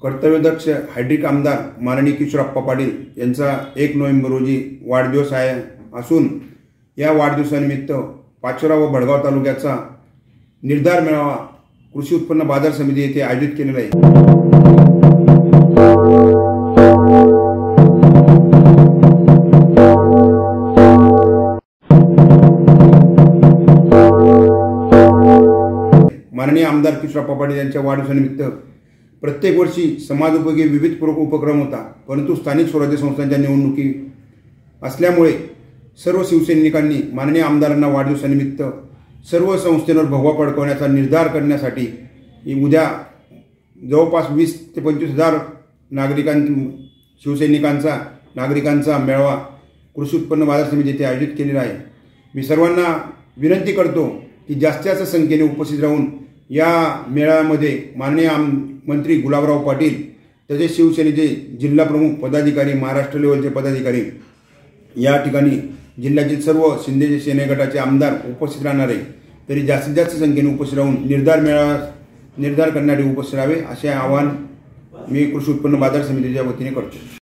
कर्तव्यदक्ष हायड्रिक आमदार माननीय किशोरप्पा पाटील यांचा 1 नोव्हेंबर रोजी वाढदिवस असून या वाढदिवसानिमित्त पाचोरा व भडगाव तालुक्याचा निर्धार मेळावा कृषी उत्पन्न बाजार समिती येथे आयोजित केलेला आहे। माननीय आमदार किशोरप्पा पाटील यांच्या वाढदिवसानिमित्त प्रत्येक वर्षी समाजोपयोगी विविध उपक्रम होता, परंतु स्थानिक स्वराज्य संस्थांच्या निवडणुकी असल्यामुळे सर्व शिवसैनिकांनी माननीय आमदारांना वाढदिवसानिमित्त सर्व संस्थांवर भगवा फडकवण्याचा निर्धार करण्यासाठी उद्या जवळपास 20 ते 25 हजार नागरिकांचा मेळावा कृषी उत्पन्न बाजार समिती येथे आयोजित केलेला आहे। मी सर्वांना विनंती करतो की जास्तीत संख्येने उपस्थित राहून या मेळाव्यामध्ये माननीय मंत्री गुलाबराव पाटील तसेच शिवसेनेचे जिल्हा प्रमुख पदाधिकारी, महाराष्ट्र लेवलचे पदाधिकारी, या ठिकाणी जिल्ह्यातील सर्व शिंदे सेने गटाचे आमदार उपस्थित राहणार आहे। तरी जास्तीत जास्त संख्येने उपस्थित राहून निर्धार करण्यासाठी उपस्थित राहावे असे आवाहन मी कृषी उत्पन्न बाजार समितीच्या वतीने करतो।